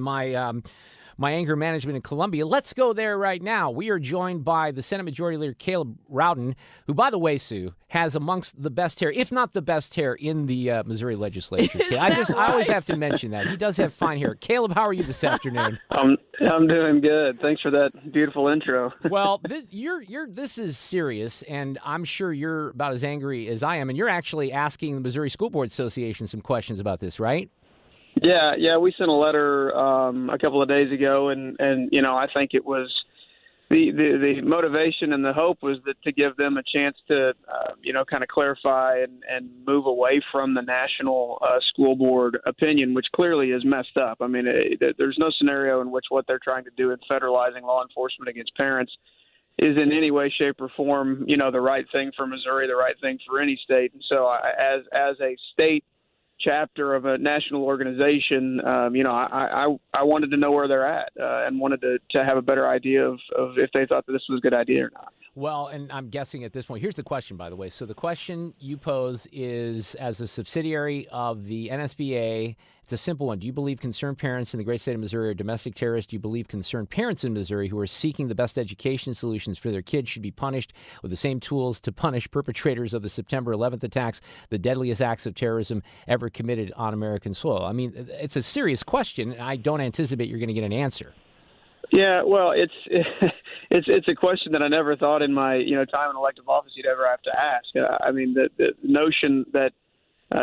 my anger management in Columbia. Let's go there right now. We are joined by the Senate Majority Leader Caleb Rowden, who, by the way, Sue, has amongst the best hair, if not the best hair, in the Missouri legislature. I always have to mention that. He does have fine hair. Caleb, how are you this afternoon? I'm doing good. Thanks for that beautiful intro. Well, this is serious, and I'm sure you're about as angry as I am, and you're actually asking the Missouri School Board Association some questions about this, right? Yeah, we sent a letter a couple of days ago, and I think it was the motivation and the hope was that to give them a chance to kind of clarify and move away from the national school board opinion, which clearly is messed up. I mean, there's no scenario in which what they're trying to do in federalizing law enforcement against parents is in any way, shape, or form, the right thing for Missouri, the right thing for any state. And so, as a state chapter of a national organization, I wanted to know where they're at and wanted to have a better idea of if they thought that this was a good idea or not. Well, and I'm guessing at this point, here's the question, by the way. So the question you pose is, as a subsidiary of the NSBA, it's a simple one. Do you believe concerned parents in the great state of Missouri are domestic terrorists? Do you believe concerned parents in Missouri who are seeking the best education solutions for their kids should be punished with the same tools to punish perpetrators of the September 11th attacks, the deadliest acts of terrorism ever committed on American soil? I mean, it's a serious question, and I don't anticipate you're going to get an answer. Yeah, well, it's a question that I never thought in my time in elective office you'd ever have to ask. I mean, the notion that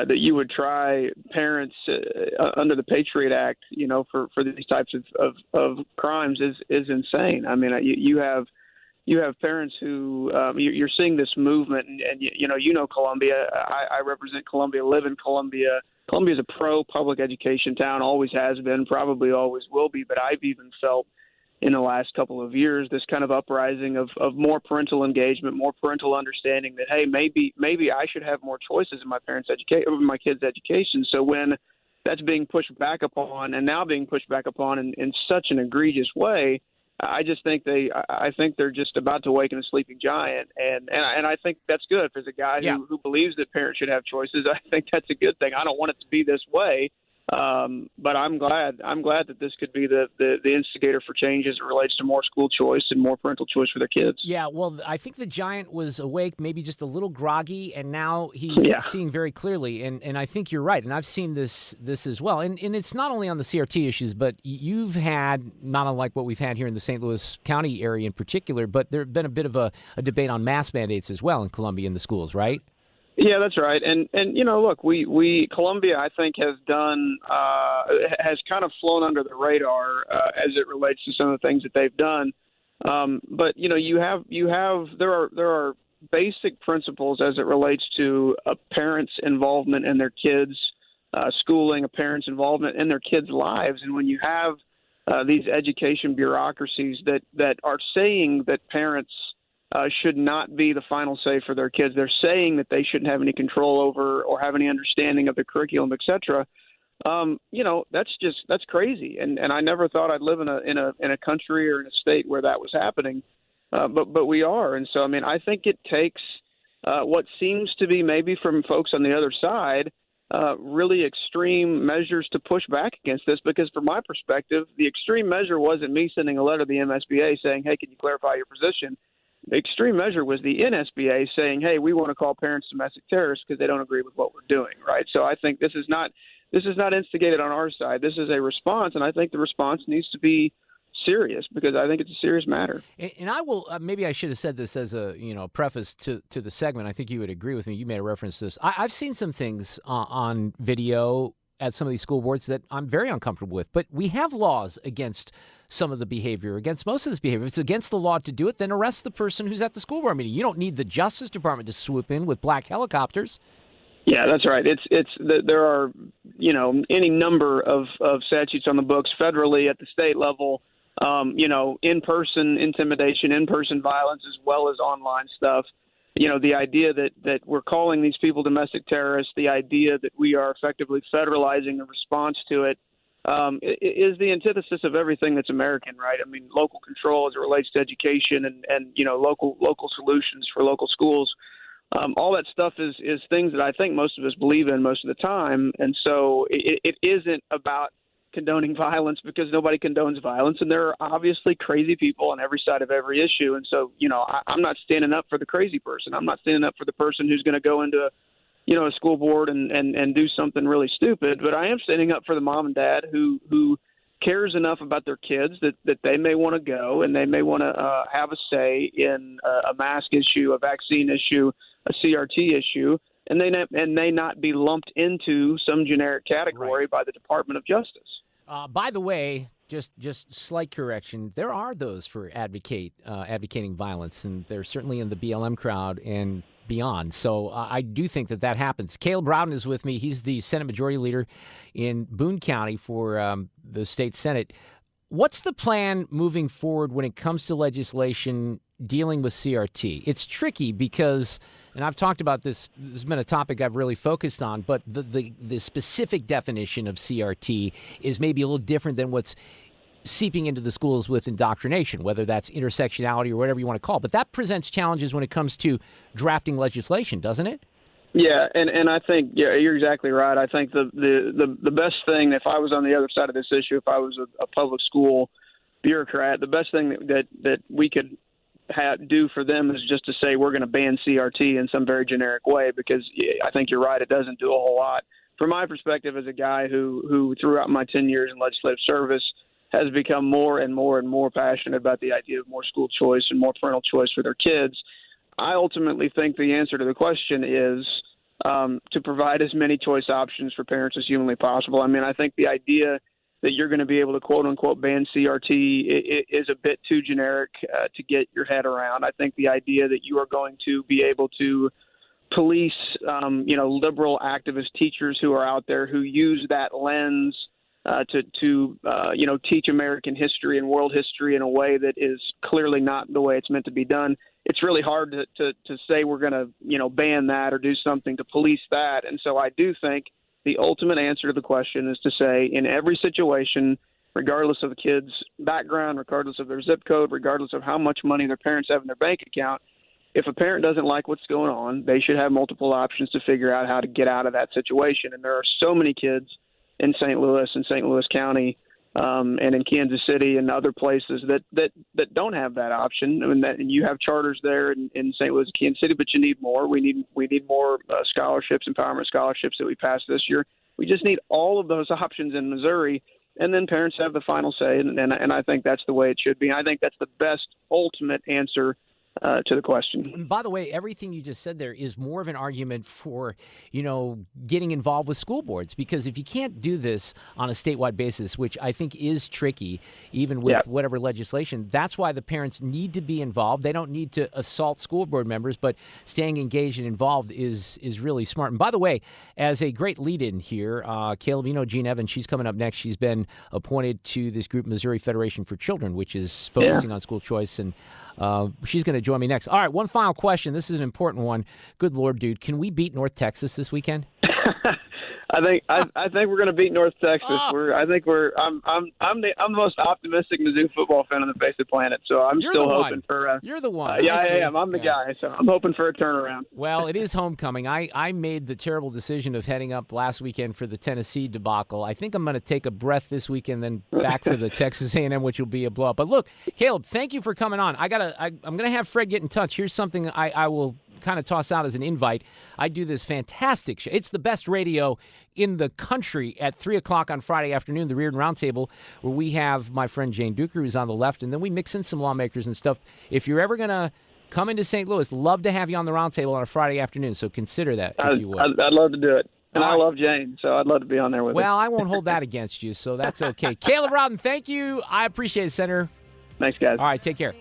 you would try parents under the Patriot Act, for these types of crimes is insane. I mean, you have parents who you're seeing this movement, and Columbia. I represent Columbia, live in Columbia. Columbia is a pro-public education town, always has been, probably always will be. But I've even felt in the last couple of years this kind of uprising of more parental engagement, more parental understanding that, hey, maybe I should have more choices in my kids' education. So when that's being pushed back upon, and now being pushed back upon in such an egregious way, I think they're just about to awaken a sleeping giant, and I think that's good. If there's a guy who believes that parents should have choices, I think that's a good thing. I don't want it to be this way, but I'm glad that this could be the instigator for change as it relates to more school choice and more parental choice for their kids. Yeah, well, I think the giant was awake, maybe just a little groggy, and now he's seeing very clearly. And I think you're right. And I've seen this as well. And it's not only on the CRT issues, but you've had, not unlike what we've had here in the St. Louis County area in particular, but there's been a bit of a debate on mask mandates as well in Columbia in the schools, right? Yeah, that's right. And look, we Columbia, I think, has kind of flown under the radar as it relates to some of the things that they've done. But there are basic principles as it relates to a parent's involvement in their kids' schooling, a parent's involvement in their kids' lives. And when you have these education bureaucracies that are saying that parents should not be the final say for their kids. They're saying that they shouldn't have any control over or have any understanding of the curriculum, et cetera. That's crazy. And I never thought I'd live in a country or in a state where that was happening. But we are. And so, I mean, I think it takes what seems to be maybe from folks on the other side, really extreme measures to push back against this, because from my perspective, the extreme measure wasn't me sending a letter to the MSBA saying, hey, can you clarify your position? The extreme measure was the NSBA saying, hey, we want to call parents domestic terrorists because they don't agree with what we're doing, right? So I think this is not instigated on our side. This is a response, and I think the response needs to be serious because I think it's a serious matter. And I will maybe I should have said this as a preface to the segment. I think you would agree with me. You made a reference to this. I've seen some things on video at some of these school boards that I'm very uncomfortable with. But we have laws against some of the behavior, against most of this behavior. If it's against the law to do it, then arrest the person who's at the school board meeting. You don't need the Justice Department to swoop in with black helicopters. Yeah, that's right. There are any number of statutes on the books federally at the state level. In-person intimidation, in-person violence, as well as online stuff. The idea that we're calling these people domestic terrorists, the idea that we are effectively federalizing a response to it, is the antithesis of everything that's American, right? I mean, local control as it relates to education and local solutions for local schools. All that stuff is things that I think most of us believe in most of the time. And so it isn't about condoning violence because nobody condones violence, and there are obviously crazy people on every side of every issue. And so, I'm not standing up for the crazy person. I'm not standing up for the person who's going to go into a school board and do something really stupid. But I am standing up for the mom and dad who cares enough about their kids that they may want to go and they may want to have a say in a mask issue, a vaccine issue, a CRT issue, and they may not be lumped into some generic category Right. by the Department of Justice. By the way, just slight correction, there are those for advocating violence, and they're certainly in the BLM crowd and beyond. So I do think that happens. Caleb Rowden is with me. He's the Senate Majority Leader in Boone County for the state Senate. What's the plan moving forward when it comes to legislation dealing with CRT? It's tricky because, and I've talked about this has been a topic I've really focused on, but the specific definition of CRT is maybe a little different than what's seeping into the schools with indoctrination, whether that's intersectionality or whatever you want to call it. But that presents challenges when it comes to drafting legislation, doesn't it? Yeah, and I think you're exactly right. I think the best thing, if I was on the other side of this issue, if I was a public school bureaucrat, the best thing that we could do for them is just to say we're going to ban CRT in some very generic way, because I think you're right, it doesn't do a whole lot. From my perspective as a guy who throughout my 10 years in legislative service has become more and more and more passionate about the idea of more school choice and more parental choice for their kids, I ultimately think the answer to the question is to provide as many choice options for parents as humanly possible. I mean, I think the idea that you're going to be able to quote-unquote ban CRT is a bit too generic to get your head around. I think the idea that you are going to be able to police, liberal activist teachers who are out there who use that lens to teach American history and world history in a way that is clearly not the way it's meant to be done. It's really hard to say we're going to, ban that or do something to police that. And so I do think the ultimate answer to the question is to say in every situation, regardless of the kid's background, regardless of their zip code, regardless of how much money their parents have in their bank account, if a parent doesn't like what's going on, they should have multiple options to figure out how to get out of that situation. And there are so many kids in St. Louis and St. Louis County and in Kansas City and other places that don't have that option. I mean, and you have charters there in St. Louis and Kansas City, but you need more. We need more scholarships, empowerment scholarships that we passed this year. We just need all of those options in Missouri, and then parents have the final say, and I think that's the way it should be. I think that's the best ultimate answer to the question. And by the way, everything you just said there is more of an argument for, getting involved with school boards, because if you can't do this on a statewide basis, which I think is tricky, even with whatever legislation, that's why the parents need to be involved. They don't need to assault school board members, but staying engaged and involved is really smart. And by the way, as a great lead-in here, Caleb, Jean Evans, she's coming up next. She's been appointed to this group, Missouri Federation for Children, which is focusing on school choice, and she's going to join me next. All right, one final question. This is an important one. Good Lord, dude, can we beat North Texas this weekend? I think we're going to beat North Texas. I'm the most optimistic Mizzou football fan on the face of the planet. So I'm still hoping for. You're the one. Yeah, I am. I'm the guy. So I'm hoping for a turnaround. Well, it is homecoming. I made the terrible decision of heading up last weekend for the Tennessee debacle. I think I'm going to take a breath this weekend, then back for the Texas A&M, which will be a blowout. But look, Caleb, thank you for coming on. I'm going to have Fred get in touch. Here's something I will kind of toss out as an invite. I do this fantastic show. It's the best radio in the country at 3 o'clock on Friday afternoon, the Reardon Roundtable, where we have my friend Jane Duker, who's on the left, and then we mix in some lawmakers and stuff. If you're ever going to come into St. Louis, love to have you on the Roundtable on a Friday afternoon, so consider that if you would. I'd love to do it. And I love Jane, so I'd love to be on there with her. Well, I won't hold that against you, so that's okay. Caleb Rowden, thank you. I appreciate it, Senator. Thanks, guys. All right, take care.